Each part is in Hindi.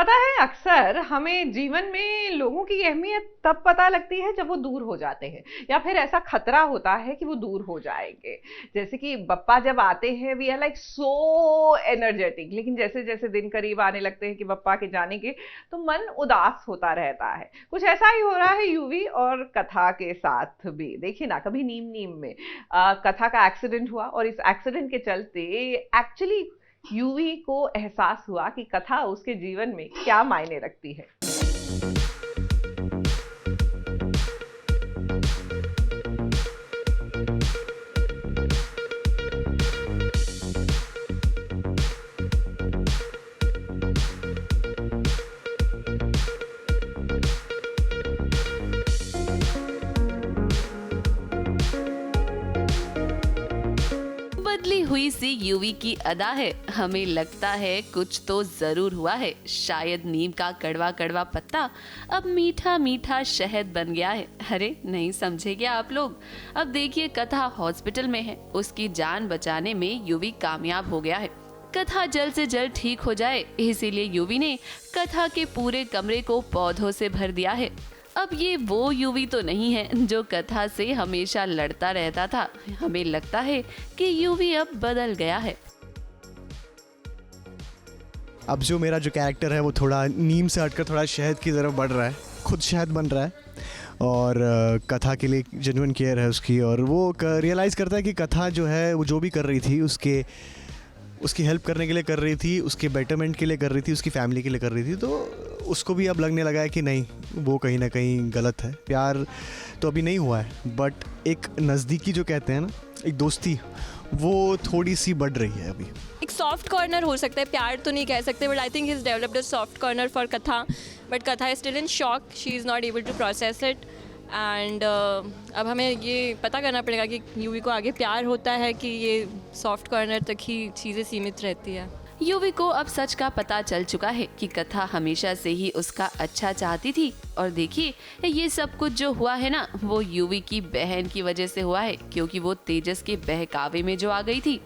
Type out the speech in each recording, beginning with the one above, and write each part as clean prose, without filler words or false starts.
पता है, अक्सर हमें जीवन में लोगों की अहमियत तब पता लगती है जब वो दूर हो जाते हैं, या फिर ऐसा खतरा होता है कि वो दूर हो जाएंगे। जैसे कि बप्पा जब आते हैं, we are like so energetic, लेकिन जैसे जैसे दिन करीब आने लगते हैं कि बप्पा के जाने के, तो मन उदास होता रहता है। कुछ ऐसा ही हो रहा है यूवी और कथा के साथ भी। देखिए ना, कभी नीम नीम में कथा का एक्सीडेंट हुआ, और इस एक्सीडेंट के चलते एक्चुअली यूवी को एहसास हुआ कि कथा उसके जीवन में क्या मायने रखती है। बदली हुई सी यूवी की अदा है। हमें लगता है कुछ तो जरूर हुआ है। शायद नीम का कड़वा कड़वा पत्ता अब मीठा मीठा शहद बन गया है। अरे नहीं समझे क्या आप लोग? अब देखिए, कथा हॉस्पिटल में है। उसकी जान बचाने में यूवी कामयाब हो गया है। कथा जल्द से जल्द ठीक हो जाए, इसीलिए यूवी ने कथा के पूरे कमरे को पौधों से भर दिया है। अब ये वो यूवी तो नहीं है जो कथा से हमेशा लड़ता रहता था। हमें लगता है कि यूवी अब बदल गया है। अब जो मेरा जो कैरेक्टर है वो थोड़ा नीम से हटकर थोड़ा शहद की तरफ बढ़ रहा है, खुद शहद बन रहा है, और कथा के लिए जेन्युइन केयर है उसकी। और वो रियलाइज़ करता है कि कथा जो है वो जो भी कर रही थी उसकी हेल्प करने के लिए कर रही थी, उसके बेटरमेंट के लिए कर रही थी, उसकी फैमिली के लिए कर रही थी। तो उसको भी अब लगने लगा है कि नहीं, वो कहीं ना कहीं गलत है। प्यार तो अभी नहीं हुआ है, बट एक नज़दीकी जो कहते हैं ना, एक दोस्ती, वो थोड़ी सी बढ़ रही है अभी। एक सॉफ्ट कॉर्नर हो सकता है, प्यार तो नहीं कह सकते, but I think he is developed a soft corner for Katha, but Katha is still in shock, she is not able to process it. And अब हमें ये पता करना पड़ेगा कि यूवी को आगे प्यार होता है कि ये सॉफ्ट कॉर्नर तक ही चीज़ें सीमित रहती है। यूवी को अब सच का पता चल चुका है कि कथा हमेशा से ही उसका अच्छा चाहती थी। और देखिए, ये सब कुछ जो हुआ है ना, वो यूवी की बहन की वजह से हुआ है, क्योंकि वो तेजस के बहकावे में जो आ गई थी।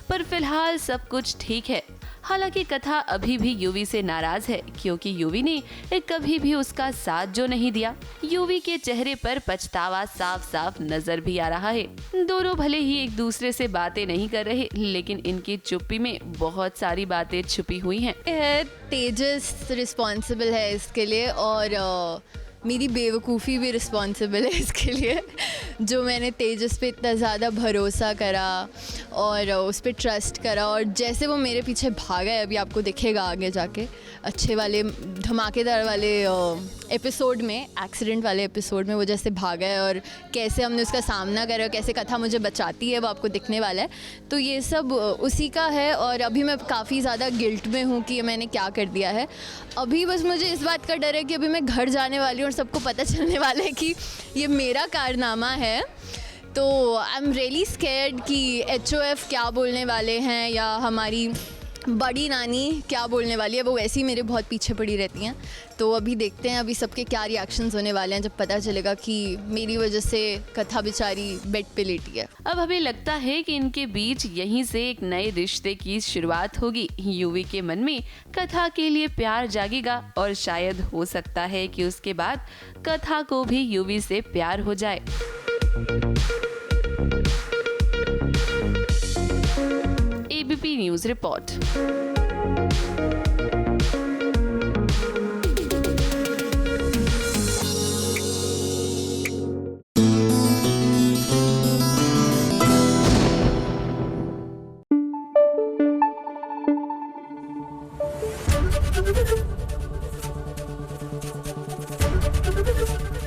पर फिलहाल सब कुछ ठीक है। हालांकि कथा अभी भी यूवी से नाराज है, क्योंकि यूवी ने कभी भी उसका साथ जो नहीं दिया। यूवी के चेहरे पर पछतावा साफ साफ नजर भी आ रहा है। दोनों भले ही एक दूसरे से बातें नहीं कर रहे, लेकिन इनकी चुप्पी में बहुत सारी बातें छुपी हुई हैं। तेजस रिस्पॉन्सिबल है इसके लिए, और मेरी बेवकूफ़ी भी रिस्पॉन्सिबल है इसके लिए, जो मैंने तेजस पे इतना ज़्यादा भरोसा करा और उस पर ट्रस्ट करा, और जैसे वो मेरे पीछे भागा है, अभी आपको दिखेगा आगे जाके अच्छे वाले धमाकेदार वाले एपिसोड में, एक्सीडेंट वाले एपिसोड में वो जैसे भागा है और कैसे हमने उसका सामना करा, कैसे कथा मुझे बचाती है, वो आपको दिखने वाला है। तो ये सब उसी का है, और अभी मैं काफ़ी ज़्यादा गिल्ट में हूँ कि मैंने क्या कर दिया है। अभी बस मुझे इस बात का डर है कि अभी मैं घर जाने वाली हूँ और सबको पता चलने वाला है कि ये मेरा कारनामा है। तो आई एम रियली स्कैर्ड कि HOF क्या बोलने वाले हैं, या हमारी बड़ी नानी क्या बोलने वाली है। वो वैसे ही मेरे बहुत पीछे पड़ी रहती हैं। तो अभी देखते हैं अभी सबके क्या रिएक्शंस होने वाले हैं, जब पता चलेगा कि मेरी वजह से कथा बेचारी बेड पे लेटी है। अब हमें लगता है कि इनके बीच यहीं से एक नए रिश्ते की शुरुआत होगी। यूवी के मन में कथा के लिए प्यार जागेगा, और शायद हो सकता है कि उसके बाद कथा को भी यूवी से प्यार हो जाए। ABP news report.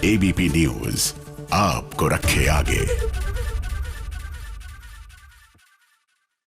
ABP news आपको रखे आगे।